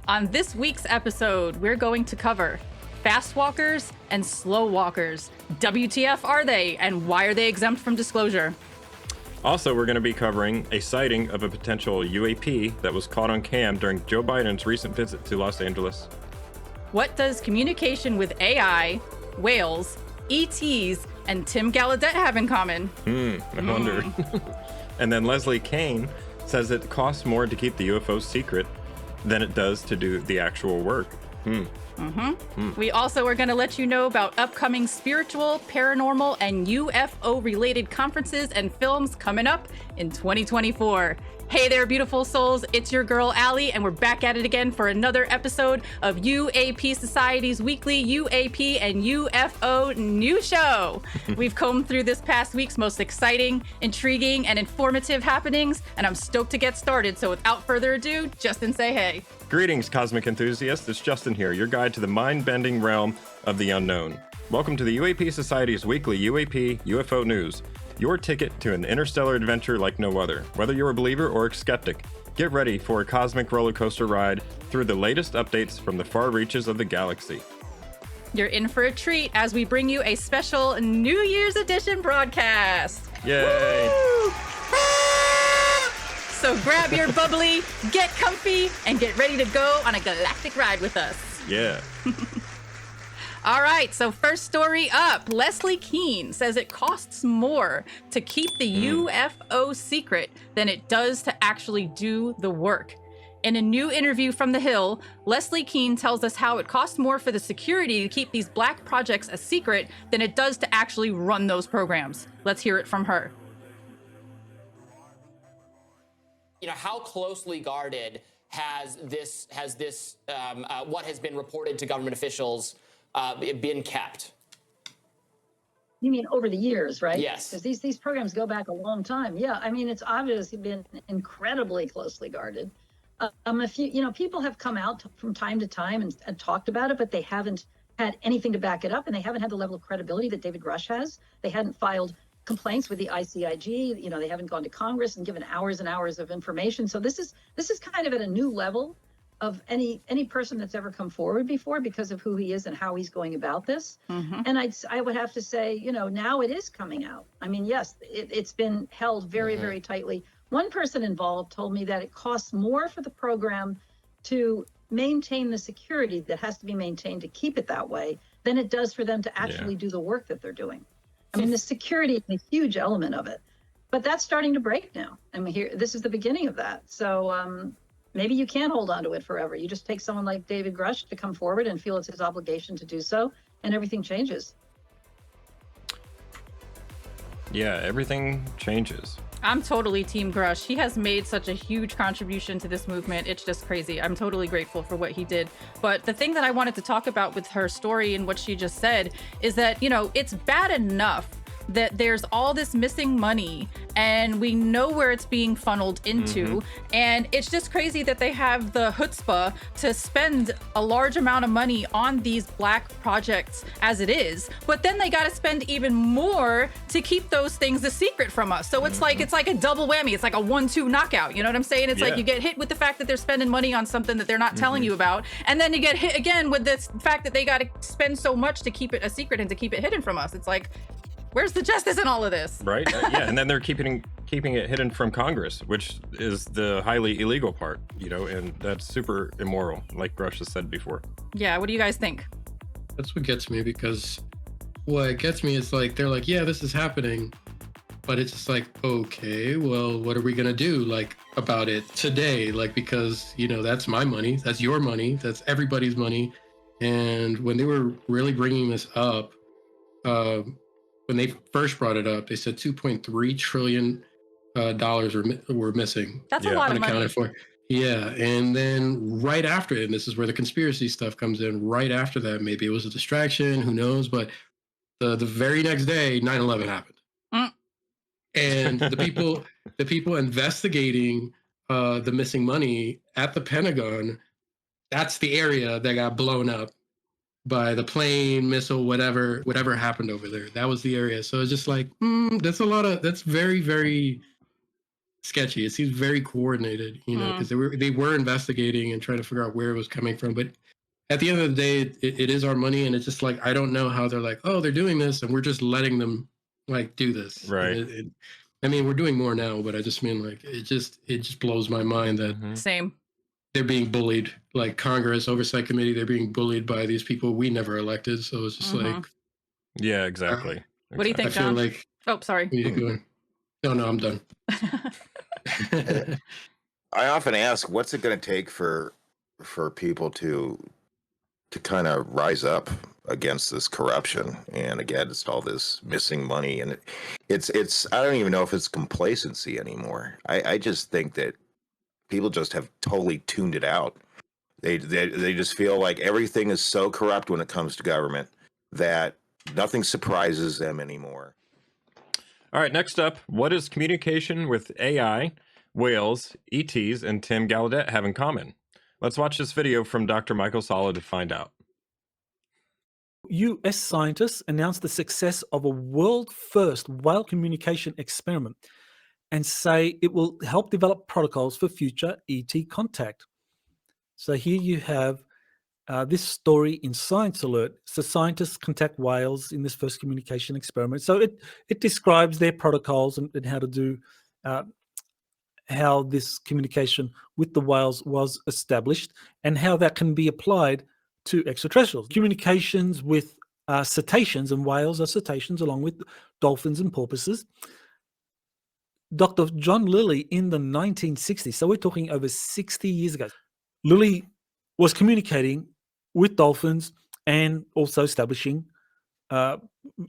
On this week's episode, we're going to cover fast walkers and slow walkers. WTF are they, and why are they exempt from disclosure? Also, we're going to be covering a sighting of a potential UAP that was caught on cam during Joe Biden's recent visit to Los Angeles. What does communication with AI, whales, ETs, and Tim Galludet have in common? I wonder. And then Leslie Kean says it costs more to keep the UFOs secret than it does to do the actual work. We also are going to let you know about upcoming spiritual, paranormal, and UFO related conferences and films coming up in 2024. Hey there, beautiful souls. It's your girl, Allie, and we're back at it again for another episode of UAP Society's weekly UAP and UFO news show. We've combed through this past week's most exciting, intriguing, and informative happenings, and I'm stoked to get started. So without further ado, Justin, say hey. Greetings, cosmic enthusiasts. It's Justin here, your guide to the mind-bending realm of the unknown. Welcome to the UAP Society's weekly UAP UFO news. Your ticket to an interstellar adventure like no other. Whether you're a believer or a skeptic, get ready for a cosmic roller coaster ride through the latest updates from the far reaches of the galaxy. You're in for a treat as we bring you a special New Year's edition broadcast. Yay! Woo! So grab your bubbly, get comfy, and get ready to go on a galactic ride with us. Yeah. All right, so first story up. Leslie Kean says it costs more to keep the UFO secret than it does to actually do the work. In a new interview from The Hill, Leslie Kean tells us how it costs more for the security to keep these black projects a secret than it does to actually run those programs. Let's hear it from her. You know, how closely guarded has this what has been reported to government officials been kept? You mean over the years, right? Yes. Because these programs go back a long time. Yeah, I mean, it's obviously been incredibly closely guarded. A few, people have come out from time to time and talked about it, but they haven't had anything to back it up, and they haven't had the level of credibility that David Grush has. They hadn't filed complaints with the ICIG. They haven't gone to Congress and given hours and hours of information. So this is kind of at a new level of any person that's ever come forward before because of who he is and how he's going about this. And I would have to say, now it is coming out. I mean, yes, it's been held very, very tightly. One person involved told me that it costs more for the program to maintain the security that has to be maintained to keep it that way than it does for them to actually do the work that they're doing. I mean, the security is a huge element of it, but that's starting to break now. I mean, this is the beginning of that. So maybe you can't hold on to it forever. You just take someone like David Grush to come forward and feel it's his obligation to do so, and everything changes. Yeah, everything changes. I'm totally Team Grush. He has made such a huge contribution to this movement. It's just crazy. I'm totally grateful for what he did. But the thing that I wanted to talk about with her story and what she just said is that, it's bad enough that there's all this missing money and we know where it's being funneled into. And it's just crazy that they have the chutzpah to spend a large amount of money on these black projects as it is, but then they got to spend even more to keep those things a secret from us. So it's like a double whammy. It's like a 1-2 knockout. You know what I'm saying? It's like you get hit with the fact that they're spending money on something that they're not telling you about, and then you get hit again with this fact that they got to spend so much to keep it a secret and to keep it hidden from us. It's like, where's the justice in all of this? Right? Yeah, and then they're keeping it hidden from Congress, which is the highly illegal part, and that's super immoral, like Grush has said before. Yeah, what do you guys think? That's what gets me, because what gets me is like, they're like, yeah, this is happening, but it's just like, okay, well, what are we going to do about it today? Because, that's my money, that's your money, that's everybody's money. And when they were really bringing this up, when they first brought it up, they said $2.3 trillion were missing. That's a lot of money. Unaccounted for. Yeah, and then right after it, and this is where the conspiracy stuff comes in, right after that, maybe it was a distraction, who knows, but the very next day, 9/11 happened. And the people investigating the missing money at the Pentagon, that's the area that got blown up by the plane, missile, whatever happened over there. That was the area. So it's just like, that's very, very sketchy. It seems very coordinated, you know, because they were investigating and trying to figure out where it was coming from. But at the end of the day, it is our money, and it's just like I don't know how they're like, oh, they're doing this, and we're just letting them like do this. Right. And I mean, we're doing more now, but I just mean like it just blows my mind that Same. they're being bullied, like Congress Oversight Committee. They're being bullied by these people we never elected. So it's just like, yeah, exactly. What do you think, I feel John? like Oh, sorry. we need to go in. No, I'm done. I often ask, what's it going to take for people to kind of rise up against this corruption and against all this missing money? And it's I don't even know if it's complacency anymore. I just think that people just have totally tuned it out. They just feel like everything is so corrupt when it comes to government that nothing surprises them anymore. All right, next up, what does communication with AI, whales, ETs, and Tim Galludet have in common? Let's watch this video from Dr. Michael Sala to find out. US scientists announced the success of a world-first whale communication experiment and say it will help develop protocols for future ET contact. So here you have this story in Science Alert. So scientists contact whales in this first communication experiment. So it describes their protocols and how to do how this communication with the whales was established and how that can be applied to extraterrestrials. Communications with cetaceans, and whales are cetaceans along with dolphins and porpoises. Dr. John Lilly in the 1960s, so we're talking over 60 years ago, Lilly was communicating with dolphins and also establishing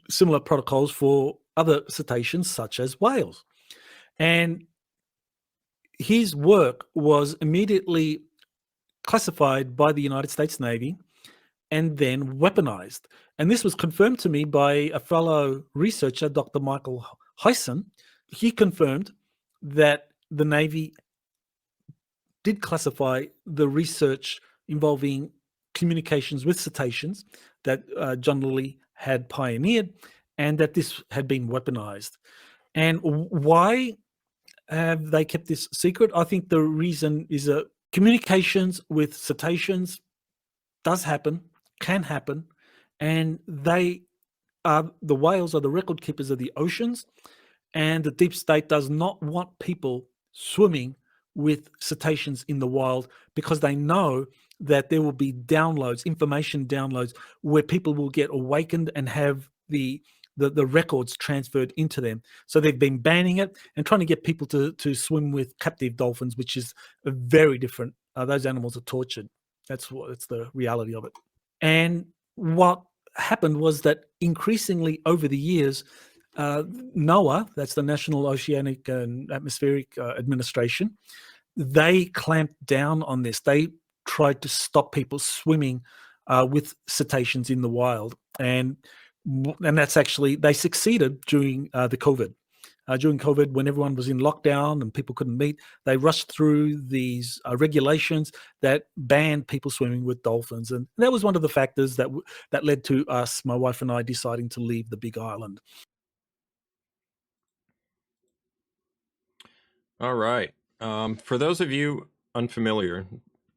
similar protocols for other cetaceans such as whales. And his work was immediately classified by the United States Navy and then weaponized. And this was confirmed to me by a fellow researcher, Dr. Michael Hyson. He confirmed that the Navy did classify the research involving communications with cetaceans that John Lilly had pioneered, and that this had been weaponized. And why have they kept this secret? I think the reason is that communications with cetaceans does happen, can happen, and the whales are the record keepers of the oceans, and the deep state does not want people swimming with cetaceans in the wild because they know that there will be downloads, information downloads, where people will get awakened and have the records transferred into them. So they've been banning it and trying to get people to swim with captive dolphins, which is very different. Those animals are tortured. That's the reality of it. And what happened was that increasingly over the years, NOAA, that's the National Oceanic and Atmospheric Administration, they clamped down on this. They tried to stop people swimming with cetaceans in the wild. And that's actually, they succeeded during the COVID. During COVID, when everyone was in lockdown and people couldn't meet, they rushed through these regulations that banned people swimming with dolphins. And that was one of the factors that led to us, my wife and I, deciding to leave the Big Island. All right. For those of you unfamiliar,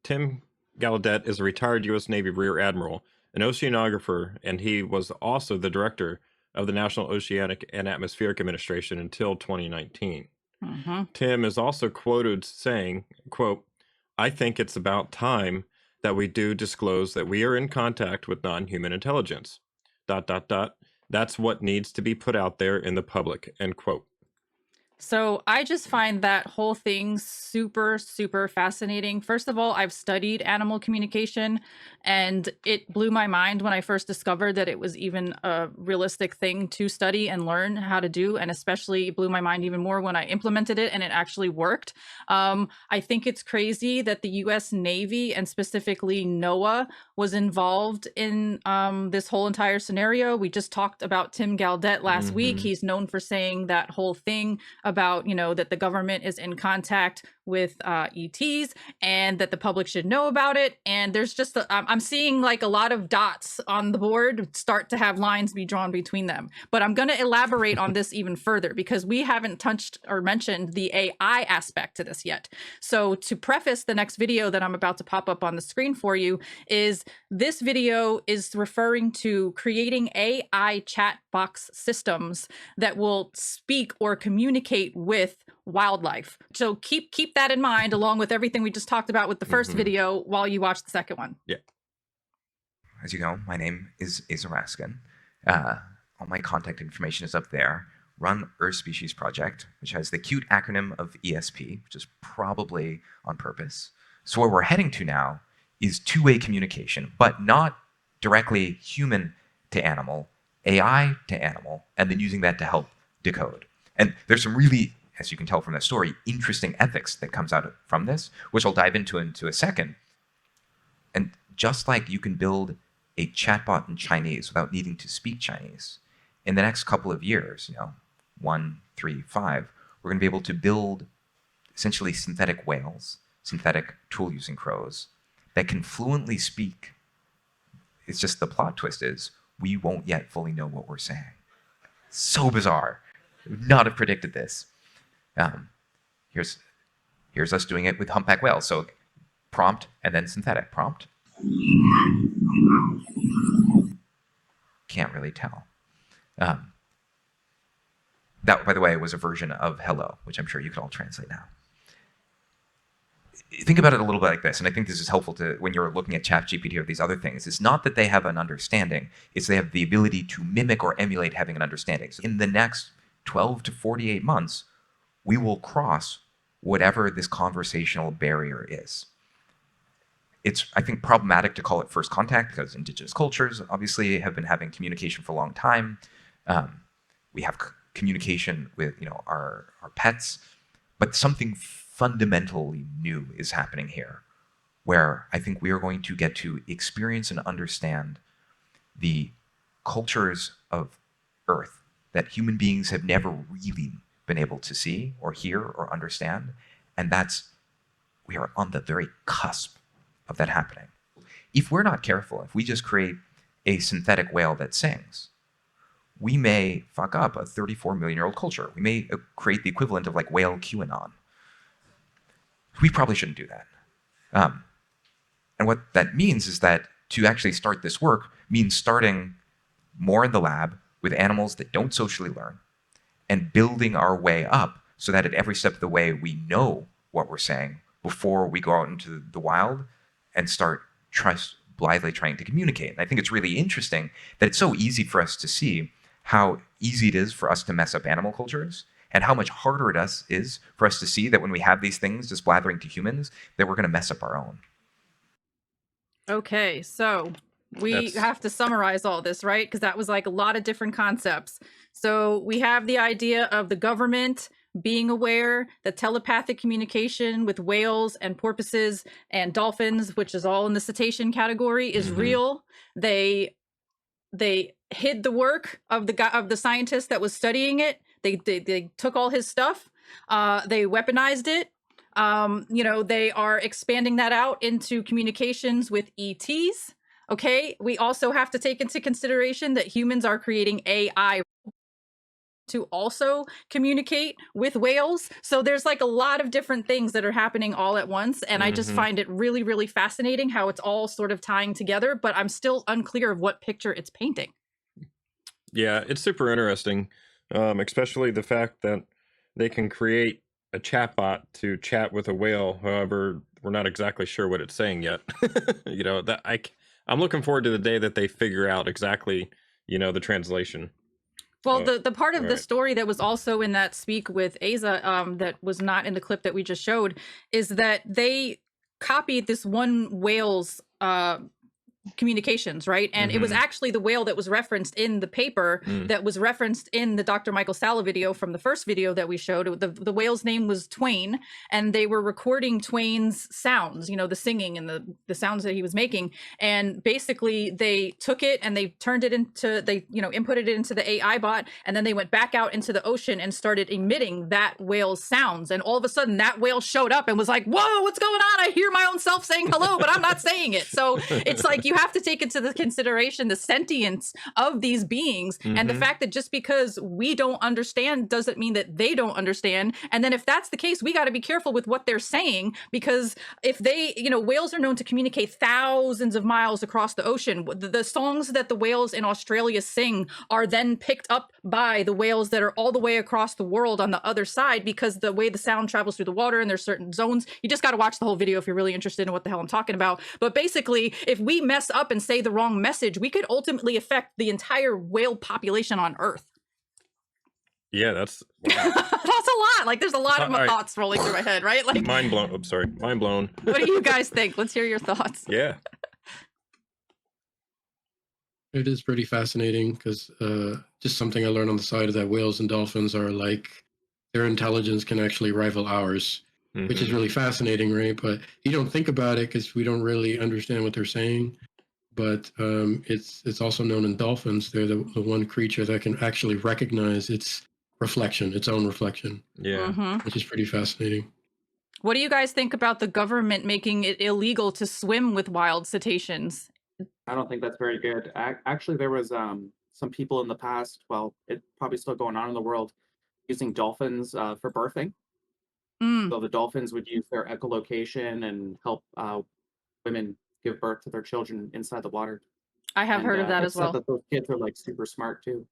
Tim Galludet is a retired U.S. Navy Rear Admiral, an oceanographer, and he was also the director of the National Oceanic and Atmospheric Administration until 2019. Tim is also quoted saying, quote, "I think it's about time that we do disclose that we are in contact with non-human intelligence. ... That's what needs to be put out there in the public," end quote. So I just find that whole thing super, super fascinating. First of all, I've studied animal communication, and it blew my mind when I first discovered that it was even a realistic thing to study and learn how to do. And especially blew my mind even more when I implemented it and it actually worked. I think it's crazy that the US Navy and specifically NOAA was involved in this whole entire scenario. We just talked about Tim Galludet last week. He's known for saying that whole thing about, you know, that the government is in contact with ETs, and that the public should know about it. And there's just I'm seeing like a lot of dots on the board start to have lines be drawn between them. But I'm going to elaborate on this even further, because we haven't touched or mentioned the AI aspect to this yet. So to preface the next video that I'm about to pop up on the screen for you, is this video is referring to creating AI chat box systems that will speak or communicate with wildlife. So keep that in mind, along with everything we just talked about with the first video, while you watch the second one. Yeah. As you know, my name is Asa Raskin. All my contact information is up there. Run Earth Species Project, which has the cute acronym of ESP, which is probably on purpose. So where we're heading to now is two-way communication, but not directly human to animal, AI to animal, and then using that to help decode. And there's some really, as you can tell from the story, interesting ethics that comes out from this, which I'll dive into a second. And just like you can build a chatbot in Chinese without needing to speak Chinese, in the next couple of years, 1, 3, 5, we're going to be able to build essentially synthetic whales, synthetic tool-using crows that can fluently speak. It's just the plot twist is we won't yet fully know what we're saying. So bizarre. Would not have predicted this. Here's us doing it with humpback whales. So prompt and then synthetic. Prompt. Can't really tell. That, by the way, was a version of hello, which I'm sure you can all translate now. Think about it a little bit like this, and I think this is helpful to when you're looking at ChatGPT or these other things. It's not that they have an understanding, it's they have the ability to mimic or emulate having an understanding. So in the next 12 to 48 months, we will cross whatever this conversational barrier is. It's, I think, problematic to call it first contact because indigenous cultures obviously have been having communication for a long time. We have communication with our pets, but something fundamentally new is happening here, where I think we are going to get to experience and understand the cultures of Earth that human beings have never really been able to see or hear or understand, and we are on the very cusp of that happening. If we're not careful, if we just create a synthetic whale that sings, we may fuck up a 34 million-year-old culture. We may create the equivalent of like whale QAnon. We probably shouldn't do that. And what that means is that to actually start this work means starting more in the lab with animals that don't socially learn and building our way up so that at every step of the way we know what we're saying before we go out into the wild and start blithely trying to communicate. And I think it's really interesting that it's so easy for us to see how easy it is for us to mess up animal cultures and how much harder it is for us to see that when we have these things just blathering to humans, that we're going to mess up our own. Okay, so we have to summarize all this, right? Because that was like a lot of different concepts. So we have the idea of the government being aware that telepathic communication with whales and porpoises and dolphins, which is all in the cetacean category, is real. They hid the work of the scientist that was studying it. They took all his stuff. They weaponized it. They are expanding that out into communications with ETs. Okay, we also have to take into consideration that humans are creating AI to also communicate with whales. So there's like a lot of different things that are happening all at once. And I just find it really, really fascinating how it's all sort of tying together, but I'm still unclear of what picture it's painting. Yeah, it's super interesting, especially the fact that they can create a chatbot to chat with a whale. However, we're not exactly sure what it's saying yet. I'm looking forward to the day that they figure out exactly, the translation. Well, the part of the story that was also in that speak with Asa that was not in the clip that we just showed is that they copied this one whale's communications, right? And it was actually the whale that was referenced in the paper that was referenced in the Dr. Michael Salla video from the first video that we showed. The whale's name was Twain, and they were recording Twain's sounds, you know, the singing and the sounds that he was making. And basically they took it and they turned it into, they, you know, inputted it into the AI bot, and then they went back out into the ocean and started emitting that whale's sounds. And all of a sudden that whale showed up and was like, whoa, what's going on? I hear my own self saying hello, but I'm not saying it. So it's like, you have to take into the consideration the sentience of these beings, and the fact that just because we don't understand doesn't mean that they don't understand. And then if that's the case, we got to be careful with what they're saying, because if they, you know, whales are known to communicate thousands of miles across the ocean. The songs that the whales in Australia sing are then picked up by the whales that are all the way across the world on the other side, because the way the sound travels through the water, and there's certain zones. You just got to watch the whole video if you're really interested in what the hell I'm talking about. But basically, if we mess up and say the wrong message, we could ultimately affect the entire whale population on Earth. Yeah, that's That's a lot. Like, there's a lot of All right. thoughts rolling through my head, right? Like, mind blown. I'm sorry, mind blown. what do you guys think? Let's hear your thoughts. Yeah. It is pretty fascinating because just something I learned on the side of that whales and dolphins are like, their intelligence can actually rival ours, which is really fascinating, right? But you don't think about it because we don't really understand what they're saying. But it's also known in dolphins, they're the one creature that can actually recognize its reflection, its own reflection. Yeah. Which is pretty fascinating. What do you guys think about the government making it illegal to swim with wild cetaceans? I don't think that's very good. Actually, there was some people in the past, well, it's probably still going on in the world, using dolphins for birthing. So the dolphins would use their echolocation and help women give birth to their children inside the water. I have heard of that as well. That those kids are like super smart too.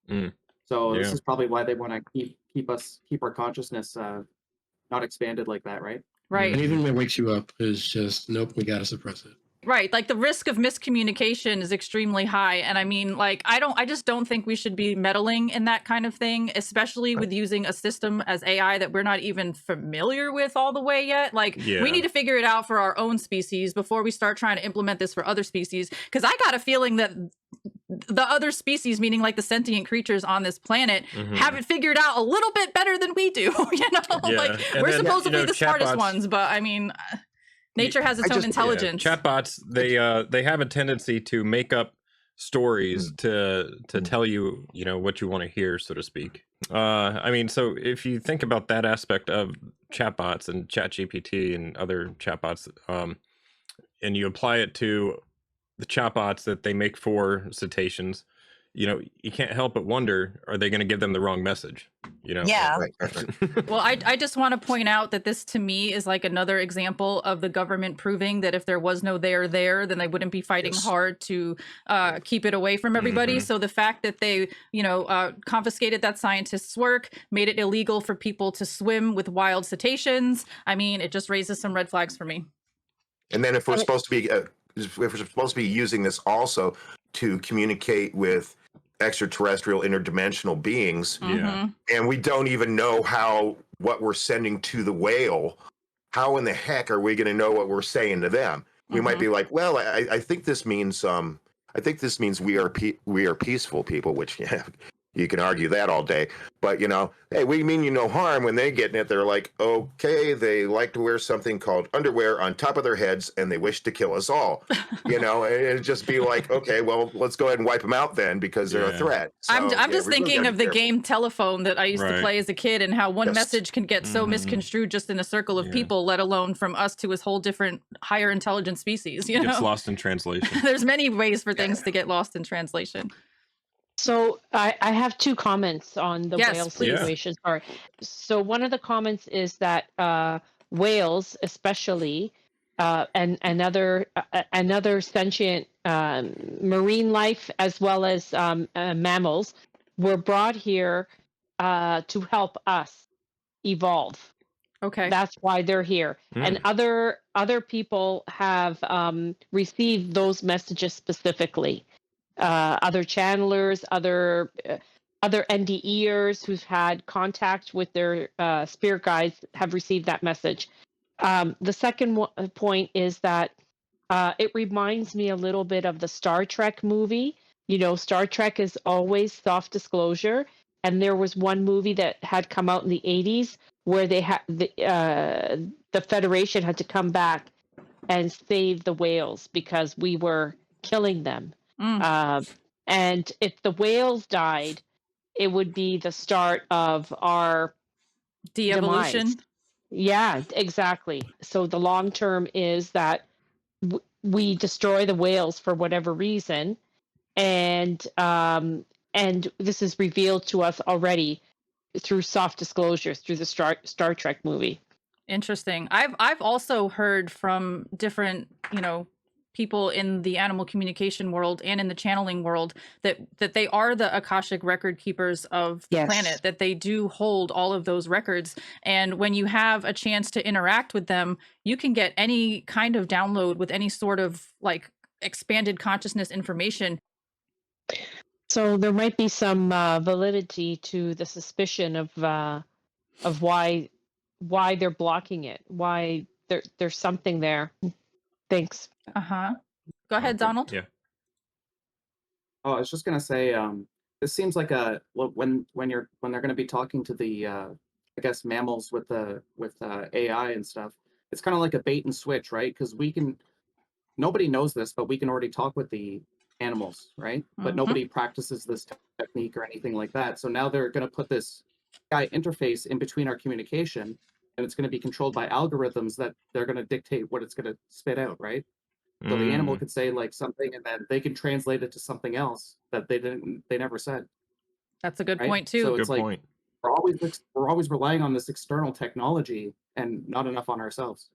Mm. So Yeah. this is probably why they want to keep our consciousness not expanded like that, right? Right. Anything that wakes you up is just, nope, we got to suppress it. Right. Like, the risk of miscommunication is extremely high. And I mean, like, I just don't think we should be meddling in that kind of thing, especially with using a system as AI that we're not even familiar with all the way yet. Like, we need to figure it out for our own species before we start trying to implement this for other species. Because I got a feeling that the other species, meaning like the sentient creatures on this planet, have it figured out a little bit better than we do. You know, like, we're supposed to be the smartest ones, but I mean, nature has its own intelligence. Chatbots, they have a tendency to make up stories to tell you, you know, what you want to hear, so to speak. I mean, so if you think about that aspect of chatbots and ChatGPT and other chatbots, and you apply it to the chatbots that they make for cetaceans, you know, you can't help but wonder, are they going to give them the wrong message? You know? Yeah. Well, I just want to point out that this, to me, is like another example of the government proving that if there was no there, then they wouldn't be fighting hard to keep it away from everybody. So the fact that they, you know, confiscated that scientist's work, made it illegal for people to swim with wild cetaceans, I mean, it just raises some red flags for me. And then if we're supposed to be using this also to communicate with extraterrestrial interdimensional beings, and we don't even know what we're sending to the whale, how in the heck are we going to know what we're saying to them? We might be like, well, I think this means we are peaceful people, which you can argue that all day. But, you know, hey, we mean you no harm. When they get in it, they're like, okay, they like to wear something called underwear on top of their heads, and they wish to kill us all. You know, and it'd just be like, okay, well, let's go ahead and wipe them out then, because they're a threat. So, I'm just we really thinking gotta of be the careful. game Telephone that I used to play as a kid, and how one message can get so misconstrued just in a circle of people, let alone from us to a whole different higher intelligent species. You know, Gets lost in translation. There's many ways for things to get lost in translation. So I have two comments on the Yes, whale please. situation. Sorry. So one of the comments is that whales, especially, and another sentient marine life, as well as mammals, were brought here to help us evolve. Okay. That's why they're here. And other people have received those messages specifically. Other channelers, other NDEers who've had contact with their spirit guides have received that message. The second point is that It reminds me a little bit of the Star Trek movie. You know, Star Trek is always soft disclosure, and there was one movie that had come out in the 80s where they had the Federation had to come back and save the whales because we were killing them. And if the whales died, it would be the start of our De-evolution. demise. Yeah, exactly. So the long term is that we destroy the whales for whatever reason, and this is revealed to us already through soft disclosures through the Star Trek movie. Interesting. I've also heard from different, people in the animal communication world and in the channeling world that they are the Akashic record keepers of the planet, that they do hold all of those records. And when you have a chance to interact with them, you can get any kind of download with any sort of like expanded consciousness information. So there might be some validity to the suspicion of why they're blocking it, why there's something there. Thanks. Go ahead, Donald. Yeah. Oh, I was just gonna say, this seems like when they're gonna be talking to the I guess mammals with AI and stuff, it's kind of like a bait and switch, right? Because nobody knows this, but we can already talk with the animals, right? But nobody practices this technique or anything like that. So now they're gonna put this AI interface in between our communication, and it's gonna be controlled by algorithms that they're gonna dictate what it's gonna spit out, right? So the animal could say like something, and then they can translate it to something else that they never said. That's a good right? point too. So it's Good like point. we're always relying on this external technology and not enough on ourselves.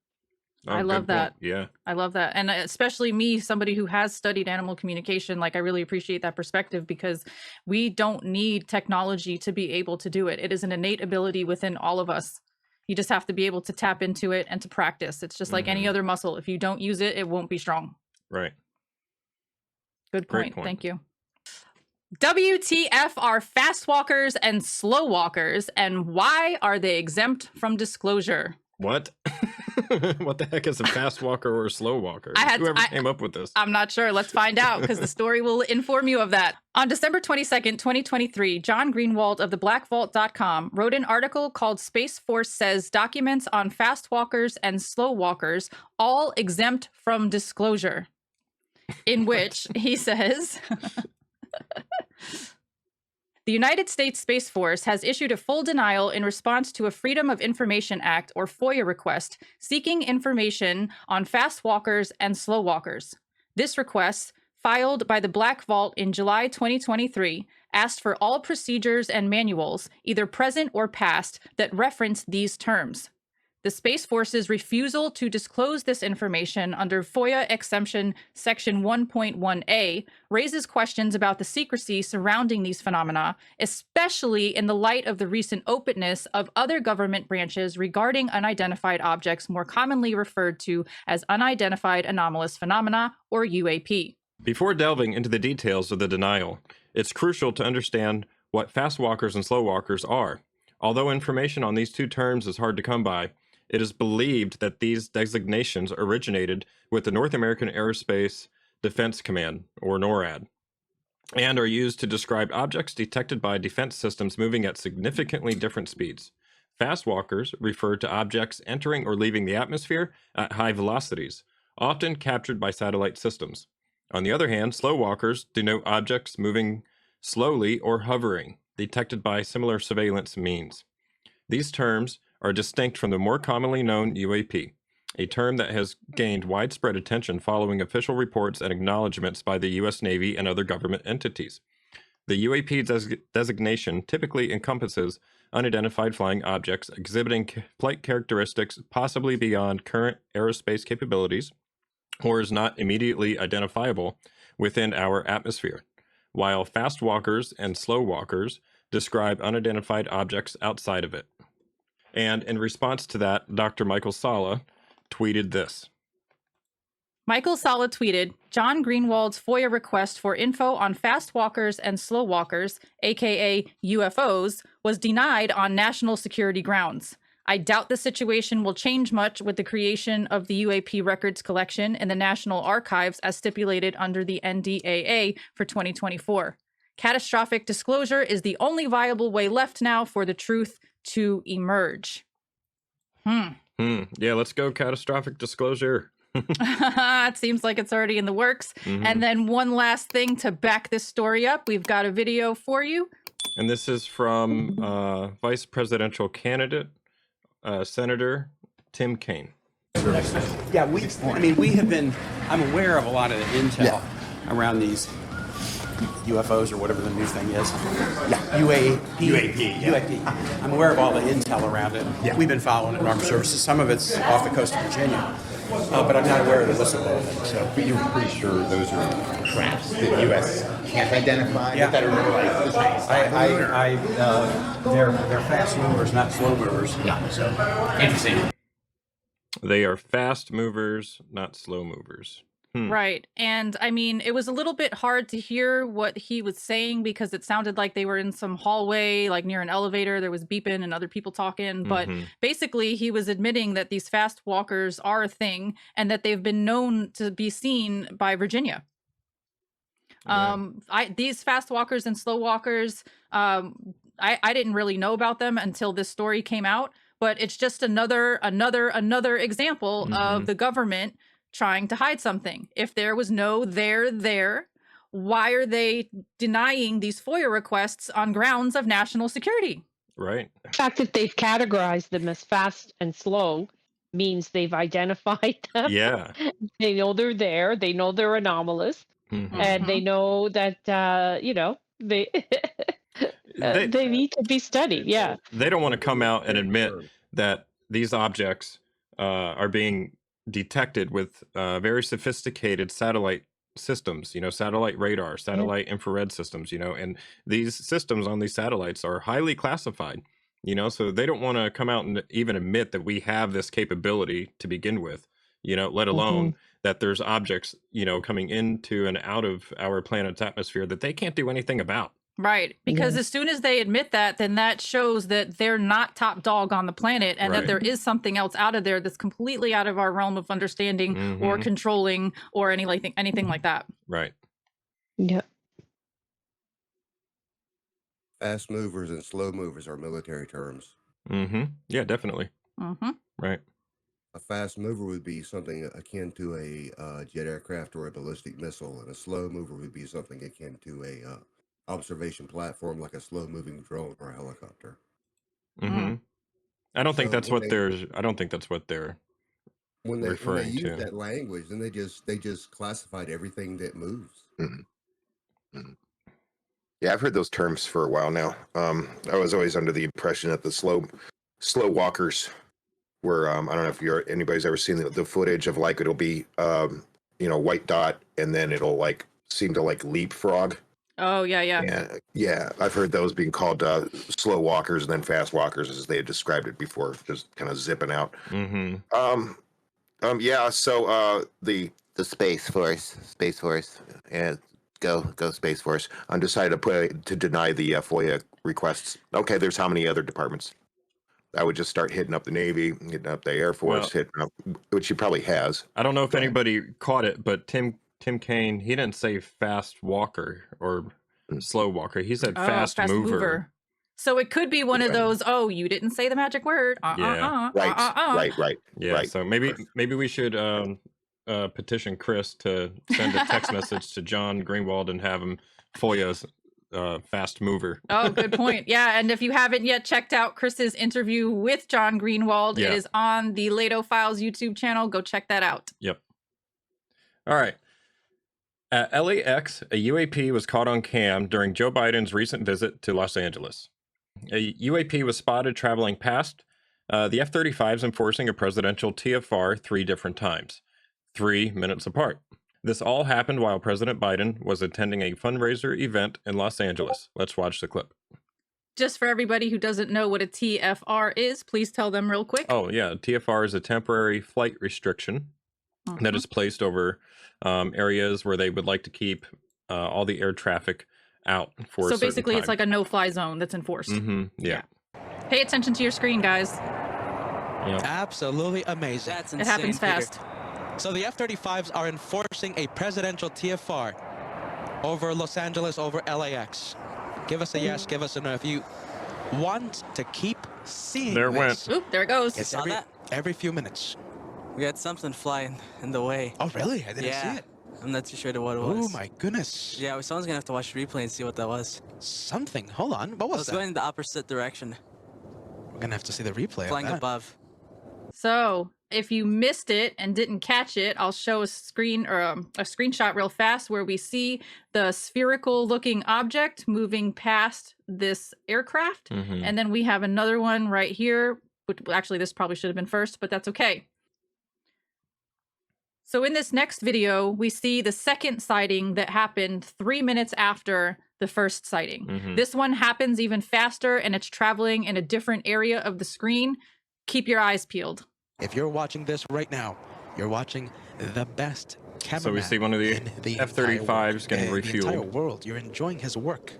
Oh, I love good that. point. Yeah. I love that. And especially me, somebody who has studied animal communication, like I really appreciate that perspective because we don't need technology to be able to do it. It is an innate ability within all of us. You just have to be able to tap into it and to practice. It's just like any other muscle. If you don't use it, it won't be strong. Right. Good Great point. point. Thank you. WTF are fast walkers and slow walkers, and why are they exempt from disclosure? What? What the heck is a fast walker or a slow walker? Whoever came up with this? I'm not sure. Let's find out because the story will inform you of that. On December 22nd, 2023, John Greenwald of theblackvault.com wrote an article called Space Force Says Documents on Fast Walkers and Slow Walkers All Exempt from Disclosure, in which he says... The United States Space Force has issued a full denial in response to a Freedom of Information Act, or FOIA request, seeking information on fast walkers and slow walkers. This request, filed by the Black Vault in July 2023, asked for all procedures and manuals, either present or past, that reference these terms. The Space Force's refusal to disclose this information under FOIA exemption section 1.1a raises questions about the secrecy surrounding these phenomena, especially in the light of the recent openness of other government branches regarding unidentified objects, more commonly referred to as unidentified anomalous phenomena, or UAP. Before delving into the details of the denial, it's crucial to understand what fast walkers and slow walkers are. Although information on these two terms is hard to come by, it is believed that these designations originated with the North American Aerospace Defense Command, or NORAD, and are used to describe objects detected by defense systems moving at significantly different speeds. Fast walkers refer to objects entering or leaving the atmosphere at high velocities, often captured by satellite systems. On the other hand, slow walkers denote objects moving slowly or hovering, detected by similar surveillance means. These terms are distinct from the more commonly known UAP, a term that has gained widespread attention following official reports and acknowledgments by the U.S. Navy and other government entities. The UAP designation typically encompasses unidentified flying objects exhibiting flight characteristics possibly beyond current aerospace capabilities or is not immediately identifiable within our atmosphere, while fast walkers and slow walkers describe unidentified objects outside of it. And in response to that, Dr. Michael Salla tweeted this. Michael Salla tweeted, John Greenwald's FOIA request for info on fast walkers and slow walkers, aka UFOs, was denied on national security grounds. I doubt the situation will change much with the creation of the UAP records collection in the National Archives as stipulated under the NDAA for 2024. Catastrophic disclosure is the only viable way left now for the truth to emerge. Yeah, let's go catastrophic disclosure. It seems like it's already in the works. And then one last thing to back this story up. We've got a video for you. And this is from Vice Presidential candidate, Senator Tim Kaine. Yeah, I'm aware of a lot of the intel around these UFOs or whatever the new thing is. Yeah, UAP. I'm aware of all the intel around it. Yeah. We've been following it in armed services. Some of it's off the coast of Virginia, but I'm not aware of the whistleblower thing. So, but you're pretty sure those are traps that the U.S. can't identify. Yeah, that are like the Chinese. They're fast movers, not slow movers. Yeah, so interesting. They are fast movers, not slow movers. Right. And I mean, it was a little bit hard to hear what he was saying because it sounded like they were in some hallway, like near an elevator. There was beeping and other people talking. But basically, he was admitting that these fast walkers are a thing and that they've been known to be seen by Virginia. These fast walkers and slow walkers, I didn't really know about them until this story came out. But it's just another example of the government trying to hide something. If there was no there, why are they denying these FOIA requests on grounds of national security? Right. The fact that they've categorized them as fast and slow means they've identified them. Yeah. They know they're there. They know they're anomalous. And they know that, they they need to be studied. Yeah. They don't want to come out and admit that these objects are being detected with very sophisticated satellite systems, satellite radar, satellite infrared systems, and these systems on these satellites are highly classified, so they don't want to come out and even admit that we have this capability to begin with, let alone that there's objects, coming into and out of our planet's atmosphere that they can't do anything about. Right. Because as soon as they admit that, then that shows that they're not top dog on the planet and that there is something else out of there that's completely out of our realm of understanding or controlling or anything like that. Right. Yeah. Fast movers and slow movers are military terms. Yeah, definitely. Right. A fast mover would be something akin to a jet aircraft or a ballistic missile, and a slow mover would be something akin to a observation platform like a slow-moving drone or a helicopter. I don't think that's what they're. I don't think that's what they're referring to. Use that language, then they just classified everything that moves. Yeah, I've heard those terms for a while now. I was always under the impression that the slow walkers were. I don't know if anybody's ever seen the footage of it'll be white dot and then it'll seem to leapfrog. Oh, yeah. Yeah. I've heard those being called slow walkers and then fast walkers, as they had described it before, just kind of zipping out. Yeah. So the Space Force, and go Space Force, decided to deny the FOIA requests. Okay, there's how many other departments? I would just start hitting up the Navy, hitting up the Air Force, hitting up, which he probably has. I don't know if anybody caught it, but Tim Kaine, he didn't say fast walker or slow walker. He said fast mover. So it could be one of those, you didn't say the magic word. Right. Yeah, right. So maybe we should petition Chris to send a text message to John Greenwald and have him FOIA's fast mover. Oh, good point. Yeah, and if you haven't yet checked out Chris's interview with John Greenwald, it is on the Lato Files YouTube channel. Go check that out. Yep. All right. At LAX, a UAP was caught on cam during Joe Biden's recent visit to Los Angeles. A UAP was spotted traveling past the F-35s enforcing a presidential TFR 3 different times, 3 minutes apart. This all happened while President Biden was attending a fundraiser event in Los Angeles. Let's watch the clip. Just for everybody who doesn't know what a TFR is, please tell them real quick. Oh, yeah. TFR is a temporary flight restriction that is placed over areas where they would like to keep all the air traffic out for a certain basically time. It's like a no-fly zone that's enforced. Yeah. Pay attention to your screen, guys. Yep. Absolutely amazing. That's insane, it happens fast. So the F-35s are enforcing a presidential TFR over Los Angeles, over LAX. Give us a yes, give us a no. If you want to keep seeing there it this, went. Oop, there it goes. It's every few minutes. We had something flying in the way. Oh, really? I didn't see it. I'm not too sure what it was. Oh, my goodness. Yeah, someone's going to have to watch the replay and see what that was. Something. Hold on. What was that? It was going in the opposite direction. We're going to have to see the replay. Flying above. So if you missed it and didn't catch it, I'll show a screen or a screenshot real fast where we see the spherical looking object moving past this aircraft. And then we have another one right here. Which, actually, this probably should have been first, but that's okay. So in this next video, we see the second sighting that happened 3 minutes after the first sighting. This one happens even faster, and it's traveling in a different area of the screen. Keep your eyes peeled. If you're watching this right now, you're watching the best cameraman. So we see one of the F-35s getting refueled. The entire world. You're enjoying his work.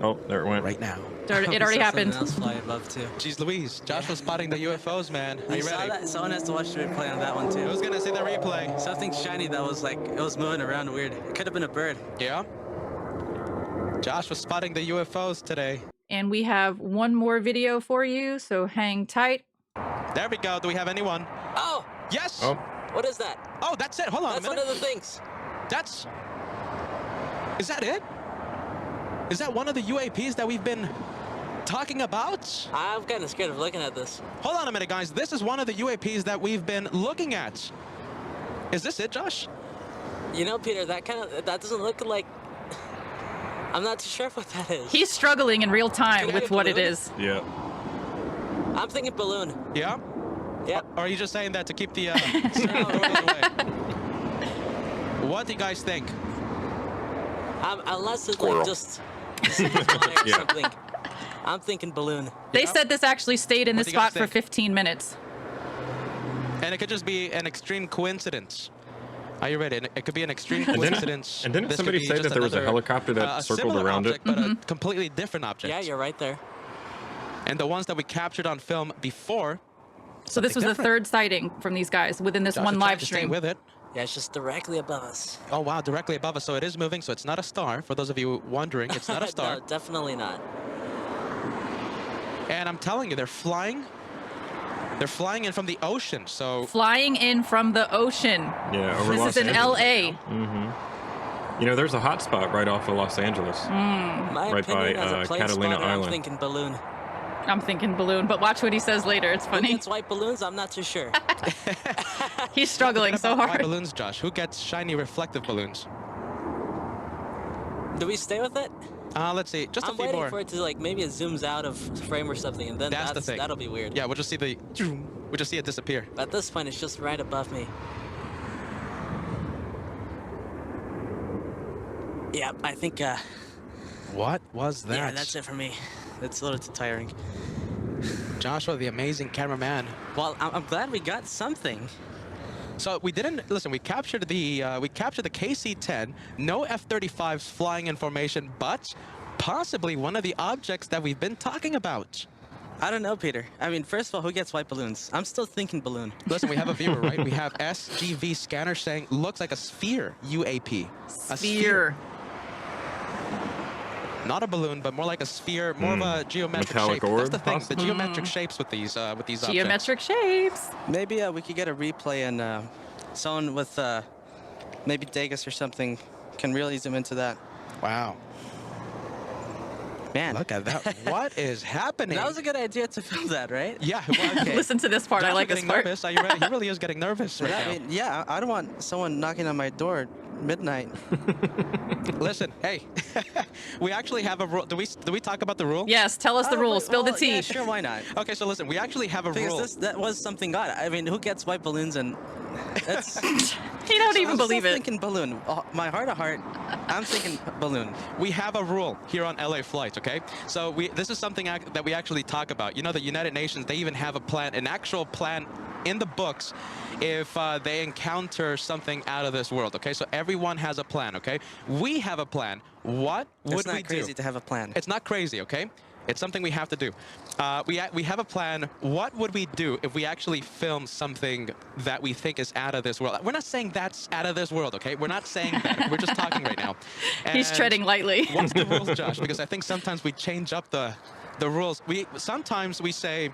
Oh, there it went. Right now. It already happened. Else fly above too. Jeez Louise, Josh was spotting the UFOs, man. Are you ready? That? Someone has to watch the replay on that one too. Who's gonna see the replay? Something shiny that was like, it was moving around weird. It could have been a bird. Yeah. Josh was spotting the UFOs today. And we have one more video for you, so hang tight. There we go. Do we have anyone? Oh! Yes! Oh. What is that? Oh, that's it. Hold on That's a minute. one of the things. That's... Is that it? Is that one of the UAPs that we've been talking about? I'm kind of scared of looking at this. Hold on a minute, guys. This is one of the UAPs that we've been looking at. Is this it, Josh? You know, Peter, that doesn't look like... I'm not too sure what that is. He's struggling in real time with what it is. Yeah. I'm thinking balloon. Yeah? Yep. Or are you just saying that to keep the away? What do you guys think? Unless it's like just or something. I'm thinking balloon. They said this actually stayed in this spot for 15 minutes. And it could just be an extreme coincidence. Are you ready? It could be an extreme coincidence. And didn't somebody say that there was a helicopter that circled around object, it? But a completely different object. Yeah, you're right there. And the ones that we captured on film before. So this was the third sighting from these guys within this one live stream. Stay with it. Yeah, it's just directly above us. Oh, wow, directly above us. So it is moving, so it's not a star. For those of you wondering, it's not a star. No, definitely not. And I'm telling you, they're flying. They're flying in from the ocean, so... Flying in from the ocean. Yeah, over Los Angeles. This is in L.A. You know, there's a hot spot right off of Los Angeles. Right by Catalina Island. I'm thinking balloon. I'm thinking balloon, but watch what he says later. It's funny. Who gets white balloons? I'm not too sure. He's struggling so hard. White balloons, Josh. Who gets shiny reflective balloons? Do we stay with it? Let's see. Just a few more. I'm waiting for it to, like, maybe it zooms out of frame or something, and then that's the thing. That'll be weird. Yeah, we'll just see it disappear. But at this point, it's just right above me. Yeah, I think, What was that? Yeah, that's it for me. It's a little too tiring. Joshua, the amazing cameraman. Well, I'm glad we got something. So we didn't listen. We captured the KC-10. No F-35s flying in formation, but possibly one of the objects that we've been talking about. I don't know, Peter. I mean, first of all, who gets white balloons? I'm still thinking balloon. Listen, we have a viewer, right? We have SGV scanner saying looks like a sphere UAP. A sphere. Not a balloon, but more like a sphere, more of a geometric metallic shape. orb, That's the thing, possibly? the geometric shapes with these objects. Geometric shapes. Maybe we could get a replay and someone with maybe Degas or something can really zoom into that. Wow. Man. Look at that. What is happening? That was a good idea to film that, right? Yeah. Well, okay. Listen to this part. I like this part. Nervous. Are you ready? He really is getting nervous right Yeah, now. I mean, yeah, I don't want someone knocking on my door at midnight. Listen, hey, we actually have a rule. Do we talk about the rule? Yes, tell us the rule. Spill the tea. Yeah, sure, why not? Okay, so listen, we actually have a rule. That was something odd. I mean, who gets white balloons and... That's, you don't even believe it. I'm thinking balloon. Oh, my heart of heart, I'm thinking balloon. We have a rule here on LA Flight, okay? So this is something that we actually talk about. You know, the United Nations, they even have a plan, an actual plan in the books if they encounter something out of this world, okay? So everyone has a plan, okay? We have a plan. What would we do? It's not crazy to have a plan. It's not crazy, okay? It's something we have to do. We have a plan. What would we do if we actually film something that we think is out of this world? We're not saying that's out of this world, okay? We're not saying that. We're just talking right now. He's treading lightly. What's the rules, Josh? Because I think sometimes we change up the rules. Sometimes we say,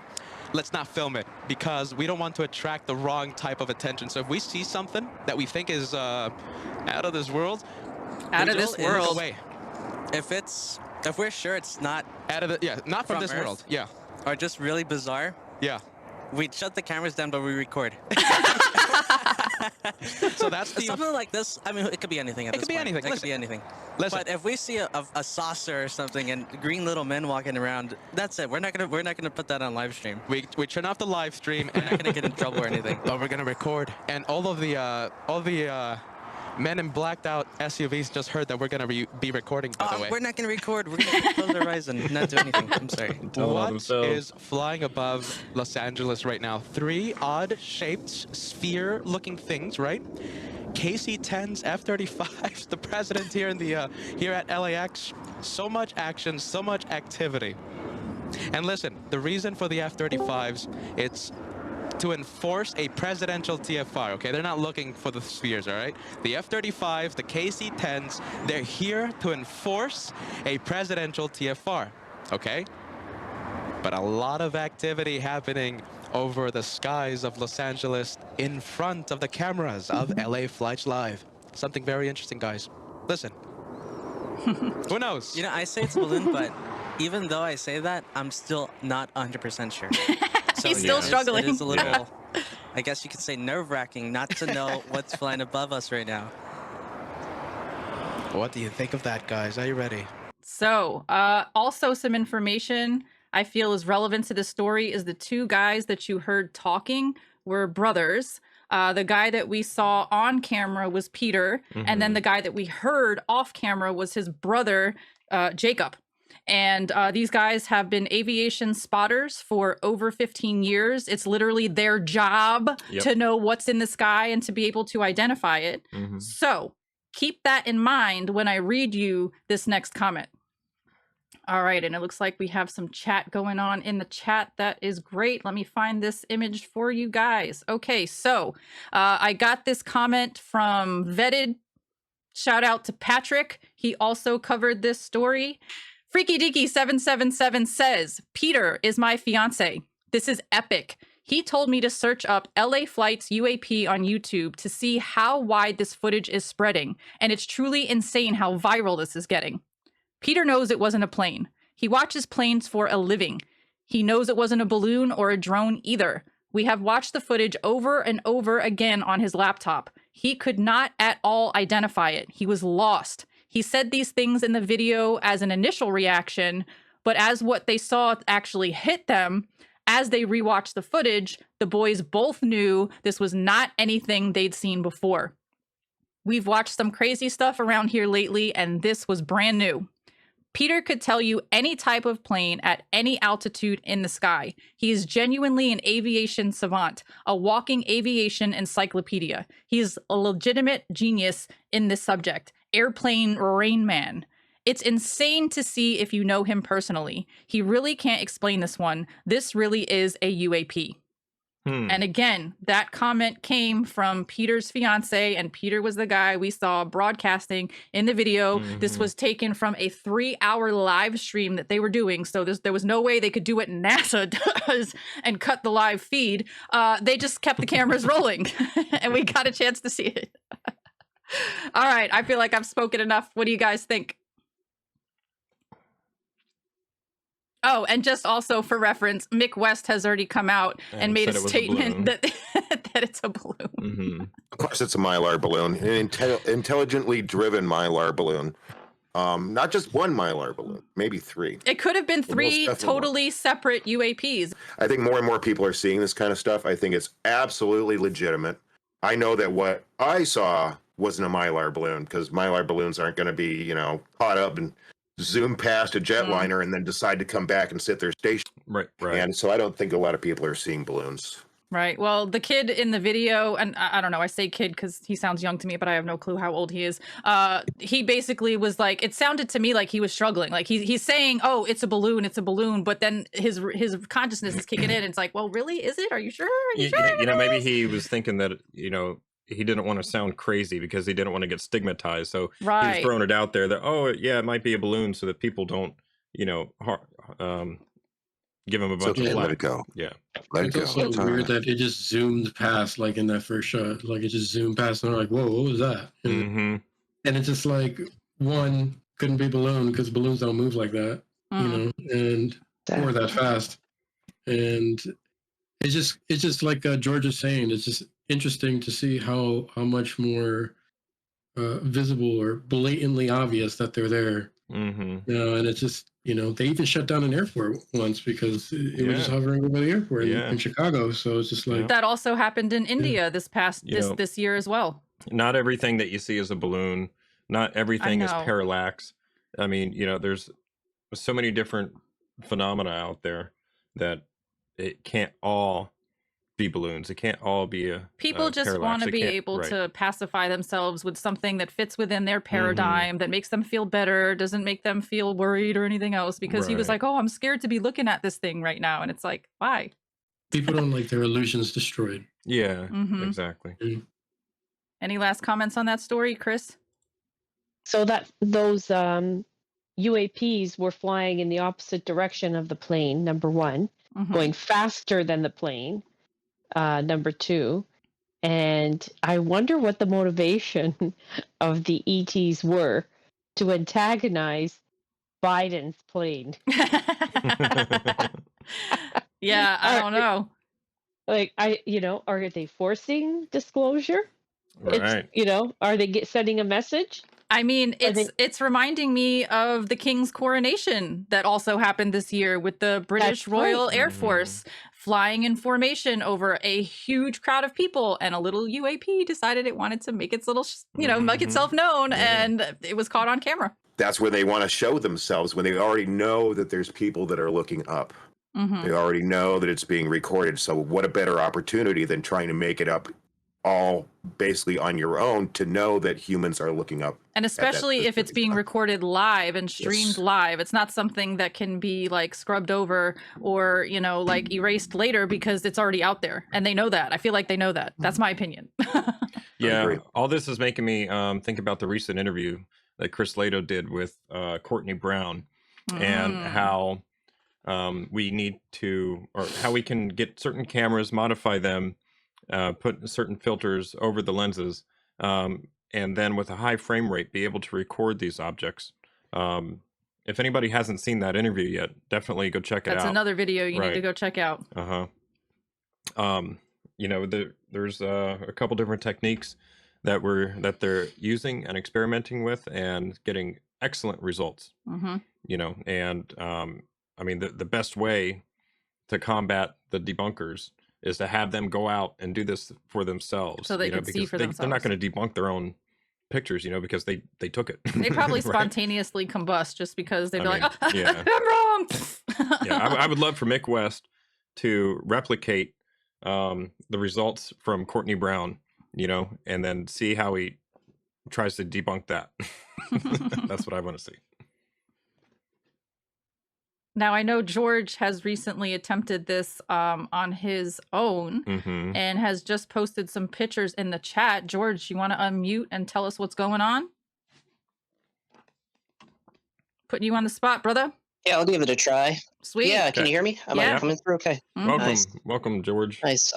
let's not film it because we don't want to attract the wrong type of attention. So if we see something that we think is out of this world, away. If we're sure it's not out of the not from this Earth, world, or just really bizarre, we shut the cameras down, but we record. So that's something like this. I mean, it could be anything. It could be anything. It could be anything. But if we see a saucer or something and green little men walking around, that's it. We're not gonna put that on live stream. We turn off the live stream and we're not gonna get in trouble or anything. But we're gonna record, and all the men in blacked out SUVs just heard that we're gonna be recording. By the way, we're not gonna record. We're gonna close our eyes and not do anything. I'm sorry. What is flying above Los Angeles right now? 3 odd-shaped sphere-looking things, right? KC-10s, F-35s, the president here in the here at LAX. So much action, so much activity. And listen, the reason for the F-35s, it's to enforce a presidential TFR, okay? They're not looking for the spheres, all right? The F-35s, the KC-10s, they're here to enforce a presidential TFR, okay? But a lot of activity happening over the skies of Los Angeles in front of the cameras of LA Flights Live. Something very interesting, guys. Listen. Who knows? You know, I say it's a balloon, but even though I say that, I'm still not 100% sure. So He's still struggling. It is a little, I guess you could say, nerve-wracking not to know what's flying above us right now. What do you think of that, guys? Are you ready? So, also some information I feel is relevant to this story is the 2 guys that you heard talking were brothers. The guy that we saw on camera was Peter, and then the guy that we heard off camera was his brother, Jacob. And these guys have been aviation spotters for over 15 years. It's literally their job to know what's in the sky and to be able to identify it. So keep that in mind when I read you this next comment. All right, and it looks like we have some chat going on in the chat. That is great. Let me find this image for you guys. Okay, so I got this comment from Vetted. Shout out to Patrick. He also covered this story. Freaky Deaky 777 says, Peter is my fiance. This is epic. He told me to search up LA Flights UAP on YouTube to see how wide this footage is spreading, and it's truly insane how viral this is getting. Peter knows it wasn't a plane. He watches planes for a living. He knows it wasn't a balloon or a drone either. We have watched the footage over and over again on his laptop. He could not at all identify it. He was lost. He said these things in the video as an initial reaction, but as what they saw actually hit them, as they rewatched the footage, the boys both knew this was not anything they'd seen before. We've watched some crazy stuff around here lately, and this was brand new. Peter could tell you any type of plane at any altitude in the sky. He is genuinely an aviation savant, a walking aviation encyclopedia. He is a legitimate genius in this subject. Airplane Rain Man. It's insane to see if you know him personally. He really can't explain this one. This really is a UAP. And again, that comment came from Peter's fiance, and Peter was the guy we saw broadcasting in the video. This was taken from a 3-hour live stream that they were doing. So there was no way they could do what NASA does and cut the live feed. They just kept the cameras rolling, and we got a chance to see it. All right, I feel like I've spoken enough. What do you guys think? Oh, and just also for reference, Mick West has already come out and made a statement that that it's a balloon. Of course, it's a Mylar balloon, an intelligently driven Mylar balloon. Not just one Mylar balloon, maybe 3. It could have been 3 totally separate UAPs. I think more and more people are seeing this kind of stuff. I think it's absolutely legitimate. I know that what I saw wasn't a Mylar balloon, because Mylar balloons aren't going to be, caught up and zoom past a jetliner and then decide to come back and sit their station. Right. And so I don't think a lot of people are seeing balloons. Right. Well, the kid in the video, and I don't know, I say kid because he sounds young to me, but I have no clue how old he is. He basically was like, it sounded to me like he was struggling. Like he's saying, "Oh, it's a balloon," but then his consciousness is kicking in. And it's like, well, really, is it? Are you sure? Are you sure? You know, maybe he was thinking that he didn't want to sound crazy because he didn't want to get stigmatized. So he was throwing it out there that, oh yeah, it might be a balloon, so that people don't give him a bunch of flack. Let it go. Yeah. It's also weird that it just zoomed past, like in that first shot, like it just zoomed past, and I'm like, whoa, what was that? And it's just like, one, couldn't be balloon because balloons don't move like that, and or that fast. And it's just like George is saying, it's just interesting to see how much more visible or blatantly obvious that they're there. And it's just, they even shut down an airport once because it was just hovering over the airport in Chicago. So it's just like that also happened in India this year as well. Not everything that you see is a balloon. Not everything is parallax. I mean, there's so many different phenomena out there that it can't all be balloons. It can't all be people just want to be able to pacify themselves with something that fits within their paradigm, that makes them feel better, doesn't make them feel worried or anything else, because he was like, oh, I'm scared to be looking at this thing right now. And it's like, why? People don't like their illusions destroyed. Yeah, exactly. Any last comments on that story, Chris? So that those UAPs were flying in the opposite direction of the plane, number one, going faster than the plane. Number two, and I wonder what the motivation of the ETs were to antagonize Biden's plane. Yeah, I don't know. Like, are they forcing disclosure? Right. Are they sending a message? I mean, it's reminding me of the King's coronation that also happened this year with the British Royal Air Force flying in formation over a huge crowd of people, and a little UAP decided it wanted to make its little, make itself known, and it was caught on camera. That's where they want to show themselves, when they already know that there's people that are looking up. They already know that it's being recorded. So what a better opportunity than trying to make it up all basically on your own, to know that humans are looking up. And especially if it's being recorded live and streamed live, it's not something that can be like scrubbed over or, like erased later, because it's already out there. And they know that. I feel like they know that. That's my opinion. Yeah. All this is making me think about the recent interview that Chris Lato did with Courtney Brown, and how we need to, or how we can get certain cameras, modify them, put certain filters over the lenses, and then with a high frame rate, be able to record these objects. If anybody hasn't seen that interview yet, definitely go check it out. That's another video you need to go check out. There's a couple different techniques that they're using and experimenting with, and getting excellent results. And I mean, the best way to combat the debunkers is to have them go out and do this for themselves, so they can see for themselves. They're not going to debunk their own pictures, because they took it. They probably spontaneously combust just because they'd be like, oh, yeah. I'm wrong. I would love for Mick West to replicate the results from Courtney Brown, and then see how he tries to debunk that. That's what I want to see. Now, I know George has recently attempted this on his own, and has just posted some pictures in the chat. George, you want to unmute and tell us what's going on? Putting you on the spot, brother. Yeah, I'll give it a try. Sweet. Yeah, can you hear me? Am I coming through okay? Welcome, George. Nice.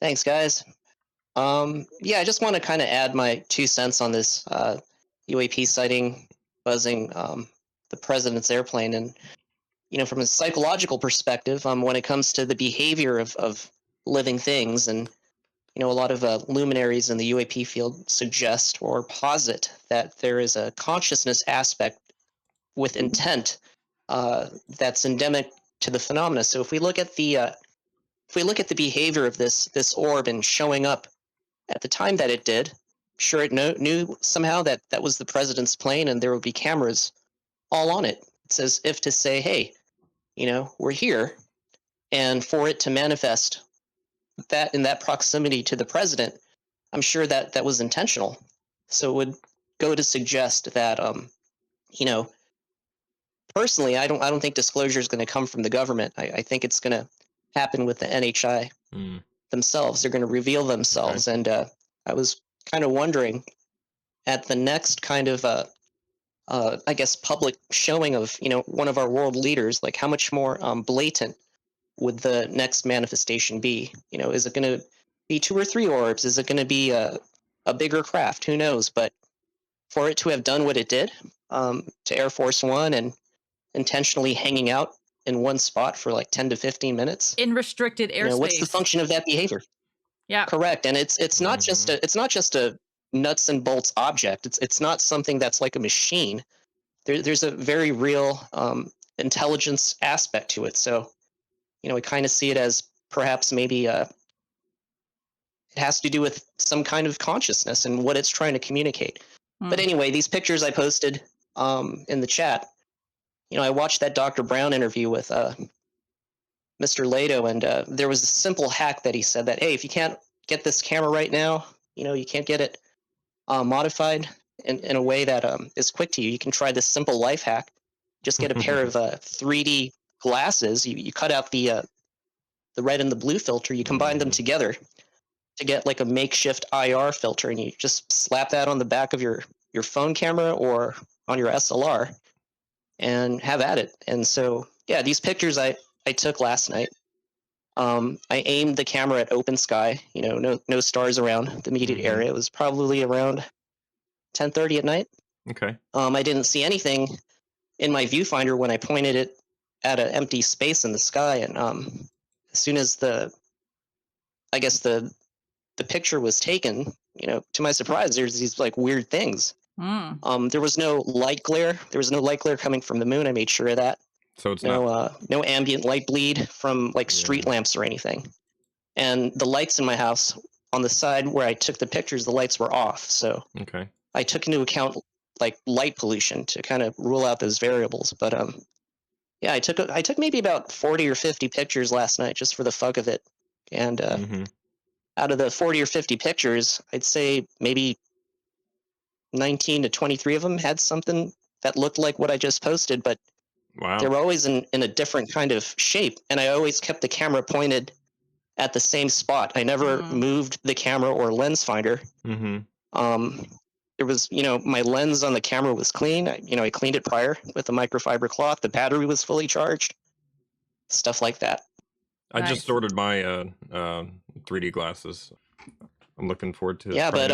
Thanks, guys. Yeah, I just want to kind of add my 2 cents on this UAP sighting buzzing the president's airplane. And, from a psychological perspective, when it comes to the behavior of living things, and, a lot of luminaries in the UAP field suggest or posit that there is a consciousness aspect with intent that's endemic to the phenomena. So if we look at the behavior of this orb and showing up at the time that it did, sure, it knew somehow that was the president's plane, and there would be cameras all on it. It's as if to say, hey, we're here. And for it to manifest that in that proximity to the president, I'm sure that that was intentional. So it would go to suggest that, you know, personally, I don't think disclosure is going to come from the government. I think it's going to happen with the NHI themselves. They're going to reveal themselves. And I was kind of wondering at the next kind of, I guess, public showing of, you know, one of our world leaders, like how much more blatant would the next manifestation be? You know, is it going to be 2 or 3 orbs? Is it going to be a bigger craft? Who knows? But for it to have done what it did to Air Force One and intentionally hanging out in one spot for like 10 to 15 minutes in restricted airspace. You know, what's the function of that behavior? Yeah, correct. And it's not just a nuts and bolts object. It's not something that's like a machine. There's a very real intelligence aspect to it. So, you know, we kind of see it as perhaps maybe it has to do with some kind of consciousness and what it's trying to communicate. But anyway, these pictures I posted in the chat, you know, I watched that Dr. Brown interview with Mr. Lato, and there was a simple hack that he said that, hey, if you can't get this camera right now, you know, you can't get it modified in a way that is quick to you, you can try this simple life hack. Just get a pair of 3D glasses. You cut out the red and the blue filter. You combine them together to get like a makeshift IR filter, and you just slap that on the back of your phone camera or on your SLR and have at it. And so, yeah, these pictures I took last night. I aimed the camera at open sky, you know, no stars around the immediate area. It was probably around 10:30 at night. Okay. I didn't see anything in my viewfinder when I pointed it at an empty space in the sky. And as soon as the picture was taken, you know, to my surprise, there's these like weird things. There was no light glare. There was no light glare coming from the moon. I made sure of that. So it's no ambient light bleed from like street lamps or anything. And the lights in my house on the side where I took the pictures, the lights were off. So okay. I took into account like light pollution to kind of rule out those variables. But yeah, I took maybe about 40 or 50 pictures last night just for the fuck of it. And out of the 40 or 50 pictures, I'd say maybe 19 to 23 of them had something that looked like what I just posted, but they were always in a different kind of shape. And I always kept the camera pointed at the same spot. I never moved the camera or lens finder. There was, you know, my lens on the camera was clean. I cleaned it prior with a microfiber cloth. The battery was fully charged. Stuff like that. I just ordered my 3D glasses. I'm looking forward to it. Yeah, but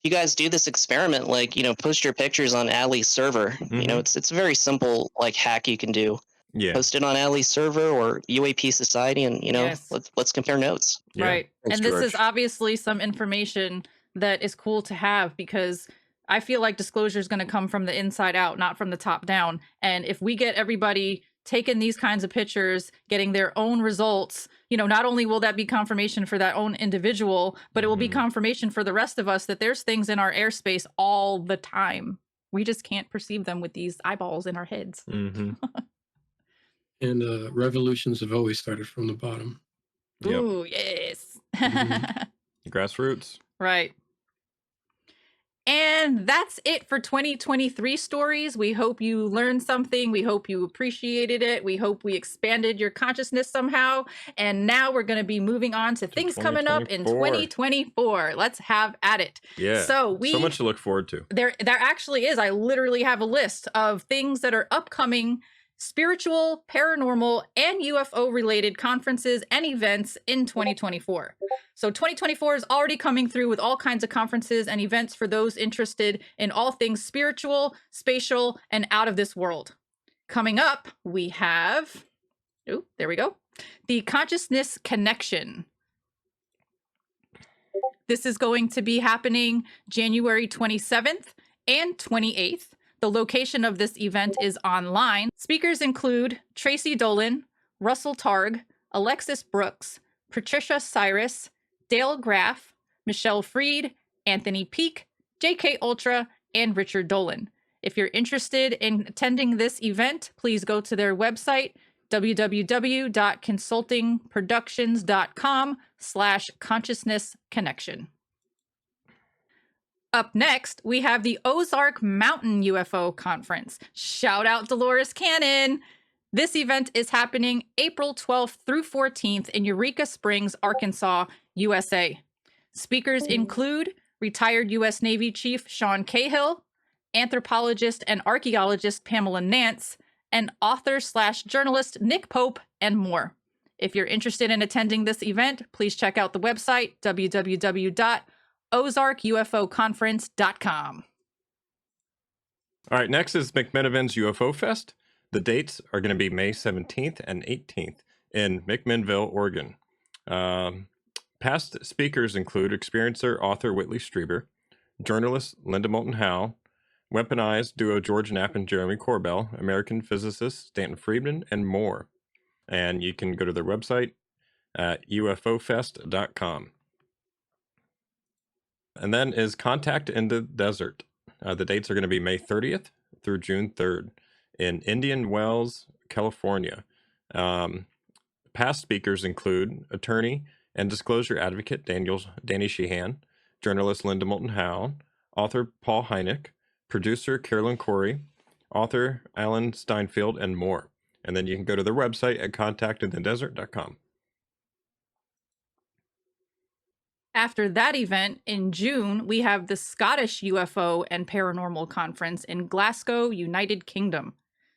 you guys do this experiment, like, you know, post your pictures on Ali's server. You know, it's a very simple like hack you can do. Yeah. Post it on Ali's server or UAP Society, and you know, let's compare notes. Right. And this is obviously some information that is cool to have, because I feel like disclosure is going to come from the inside out, not from the top down. And if we get everybody taking these kinds of pictures, getting their own results, you know, not only will that be confirmation for that own individual, but it will be confirmation for the rest of us that there's things in our airspace all the time. We just can't perceive them with these eyeballs in our heads. And revolutions have always started from the bottom. Ooh, yes. Grassroots. Right. And that's it for 2023 stories. We hope you learned something. We hope you appreciated it. We hope we expanded your consciousness somehow. And now we're going to be moving on to things coming up in 2024. Let's have at it. Yeah. So much to look forward to. There actually is. I literally have a list of things that are upcoming spiritual, paranormal, and UFO related conferences and events in 2024. So 2024 is already coming through with all kinds of conferences and events for those interested in all things spiritual, spatial, and out of this world. Coming up, we have, there we go, the Consciousness Connection. This is going to be happening January 27th and 28th. The location of this event is online. Speakers include Tracy Dolan, Russell Targ, Alexis Brooks, Patricia Cyrus, Dale Graff, Michelle Freed, Anthony Peak, JK Ultra, and Richard Dolan. If you're interested in attending this event, please go to their website, www.consultingproductions.com/consciousness-connection. Up next, we have the Ozark Mountain UFO Conference. Shout out Dolores Cannon. This event is happening April 12th through 14th in Eureka Springs, Arkansas, USA. Speakers include retired U.S. Navy Chief Sean Cahill, anthropologist and archaeologist Pamela Nance, and author/journalist Nick Pope, and more. If you're interested in attending this event, please check out the website www.ozarkufoconference.com. All right, next is McMiniman's UFO Fest. The dates are going to be May 17th and 18th in McMinnville, Oregon. Past speakers include experiencer author Whitley Strieber, journalist Linda Moulton Howe, weaponized duo George Knapp and Jeremy Corbell, American physicist Stanton Friedman, and more. And you can go to their website at ufofest.com. And then is Contact in the Desert. The dates are going to be May 30th through June 3rd in Indian Wells, California. Past speakers include attorney and disclosure advocate Danny Sheehan, journalist Linda Moulton Howe, author Paul Hynek, producer Carolyn Corey, author Alan Steinfeld, and more. And then you can go to their website at contactinthedesert.com. After that event, in June, we have the Scottish UFO and Paranormal Conference in Glasgow, United Kingdom.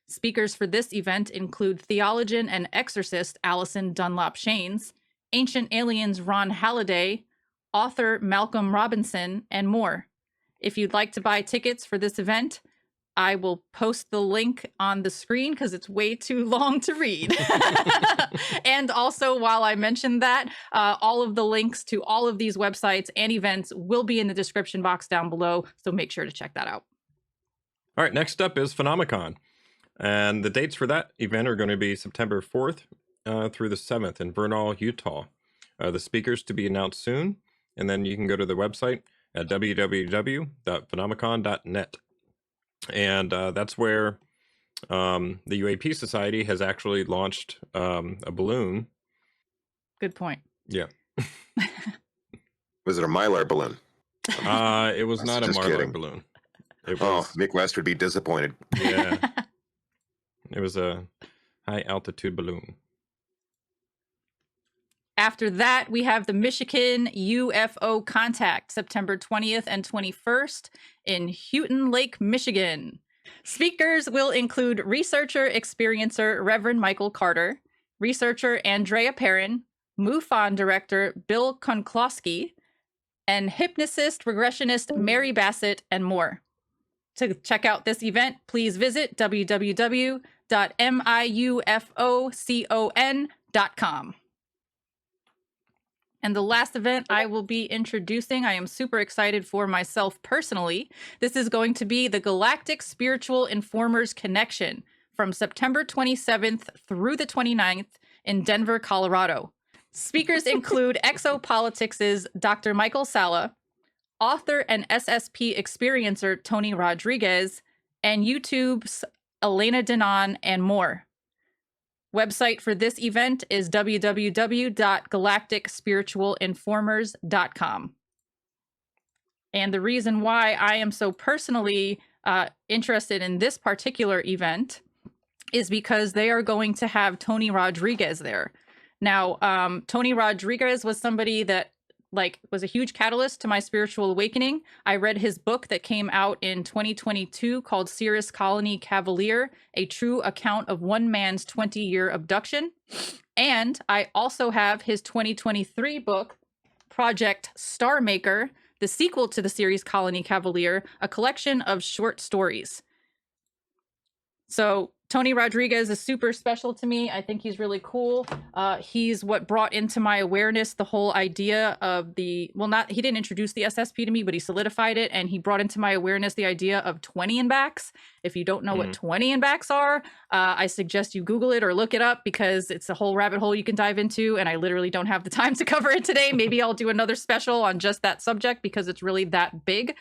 Speakers for this event include theologian and exorcist Alison Dunlop Shanes, ancient aliens Ron Halliday, author Malcolm Robinson, and more. If you'd like to buy tickets for this event, I will post the link on the screen because it's way too long to read. And also, while I mentioned that, all of the links to all of these websites and events will be in the description box down below, so make sure to check that out. All right, next up is Phenomicon. And the dates for that event are going to be September 4th through the 7th in Vernal, Utah. The speakers to be announced soon, and then you can go to the website at www.phenomicon.net. And that's where the UAP Society has actually launched a balloon. Good point. Yeah. Was it a Mylar balloon? It was not a Mylar balloon. Mick West would be disappointed. Yeah. It was a high altitude balloon. After that, we have the Michigan UFO Contact, September 20th and 21st in Houghton Lake, Michigan. Speakers will include researcher experiencer Reverend Michael Carter, researcher Andrea Perrin, MUFON director Bill Konklowski, and hypnocist regressionist Mary Bassett, and more. To check out this event, please visit www.miufocon.com. And the last event I will be introducing, I am super excited for myself personally. This is going to be the Galactic Spiritual Informers Connection from September 27th through the 29th in Denver, Colorado. Speakers include Exopolitics' Dr. Michael Sala, author and SSP experiencer Tony Rodriguez, and YouTube's Elena Denon, and more. Website for this event is www.galacticspiritualinformers.com. And the reason why I am so personally interested in this particular event is because they are going to have Tony Rodriguez there. Now, Tony Rodriguez was somebody that was a huge catalyst to my spiritual awakening. I read his book that came out in 2022 called Cirrus Colony Cavalier, A True Account of One Man's 20-Year Abduction. And I also have his 2023 book, Project Star Maker, the sequel to the Cirrus Colony Cavalier, a collection of short stories. So Tony Rodriguez is super special to me. I think he's really cool. He's what brought into my awareness the whole idea of he didn't introduce the SSP to me, but he solidified it. And he brought into my awareness the idea of 20 and backs. If you don't know what 20 and backs are, I suggest you Google it or look it up because it's a whole rabbit hole you can dive into. And I literally don't have the time to cover it today. Maybe I'll do another special on just that subject because it's really that big.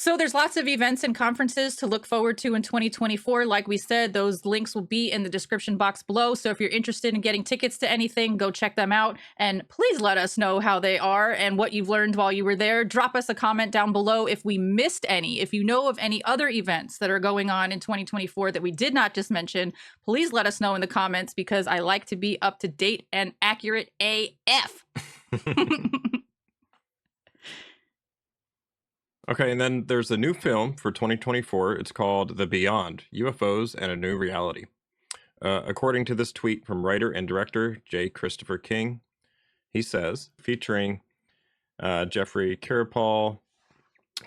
So there's lots of events and conferences to look forward to in 2024. Like we said, those links will be in the description box below. So if you're interested in getting tickets to anything, go check them out. And please let us know how they are and what you've learned while you were there. Drop us a comment down below if we missed any. If you know of any other events that are going on in 2024 that we did not just mention, please let us know in the comments, because I like to be up to date and accurate AF. Okay, and then there's a new film for 2024. It's called The Beyond, UFOs and a New Reality. According to this tweet from writer and director J. Christopher King, he says, featuring Jeffrey Kiripal,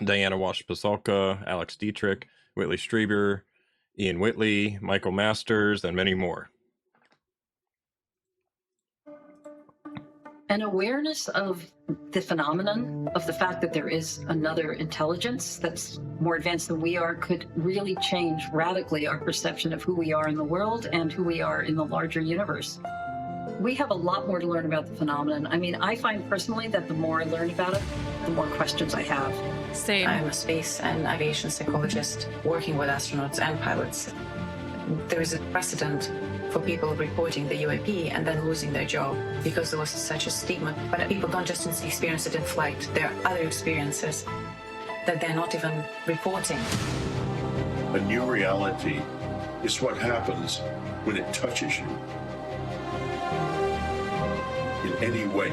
Diana Wash-Pasulka, Alex Dietrich, Whitley Strieber, Ian Whitley, Michael Masters, and many more. An awareness of the phenomenon, of the fact that there is another intelligence that's more advanced than we are, could really change radically our perception of who we are in the world and who we are in the larger universe. We have a lot more to learn about the phenomenon. I mean, I find personally that the more I learn about it, the more questions I have. Same. I'm a space and aviation psychologist working with astronauts and pilots. There is a precedent for people reporting the UAP and then losing their job because there was such a stigma. But people don't just experience it in flight. There are other experiences that they're not even reporting. A new reality is what happens when it touches you in any way.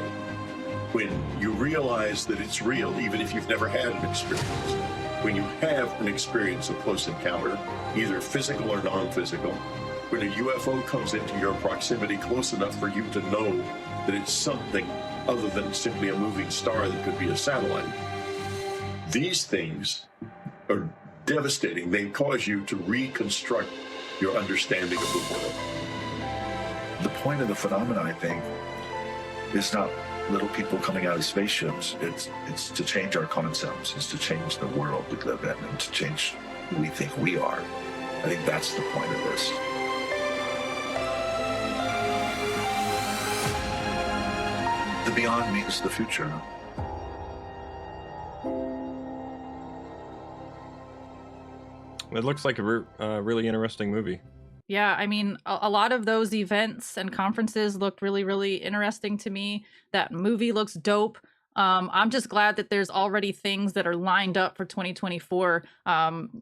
When you realize that it's real, even if you've never had an experience. When you have an experience of close encounter, either physical or non-physical, when a UFO comes into your proximity close enough for you to know that it's something other than simply a moving star that could be a satellite. These things are devastating. They cause you to reconstruct your understanding of the world. The point of the phenomena, I think, is not little people coming out of spaceships. It's to change our concepts. It's to change the world we live in and to change who we think we are. I think that's the point of this. The beyond means the future. It looks like a really interesting movie. Yeah, I mean, a lot of those events and conferences looked really, really interesting to me. That movie looks dope. I'm just glad that there's already things that are lined up for 2024.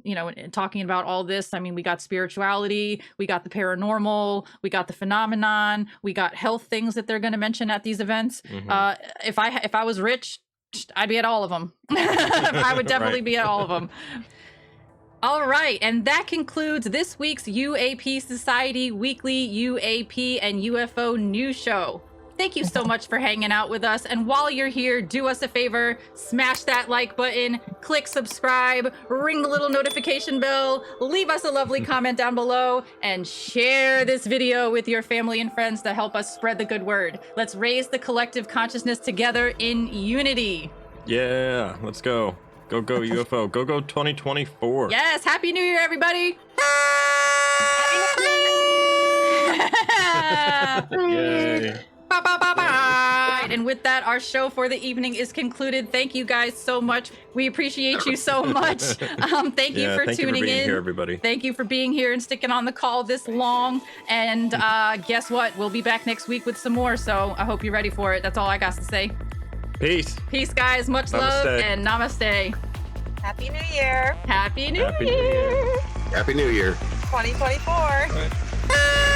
You know, talking about all this, I mean, we got spirituality, we got the paranormal, we got the phenomenon, we got health things that they're going to mention at these events. If I was rich, I'd be at all of them. I would definitely be at all of them. All right, and that concludes this week's UAP Society Weekly UAP and UFO News Show. Thank you so much for hanging out with us, and while you're here, do us a favor, smash that like button, click subscribe, ring the little notification bell, leave us a lovely comment down below, and share this video with your family and friends to help us spread the good word. Let's raise the collective consciousness together in unity. Yeah, let's go. Go, go, UFO. Go, go, 2024. Yes, Happy New Year, everybody. Yay. Ba, ba, ba, ba. And with that, our show for the evening is concluded. Thank you guys so much. We appreciate you so much. Thank you for tuning in. Here, everybody. Thank you for being here and sticking on the call this long. And guess what? We'll be back next week with some more. So I hope you're ready for it. That's all I got to say. Peace. Peace, guys. Much love and namaste. Happy New Year. Happy New Year. Happy New Year. 2024.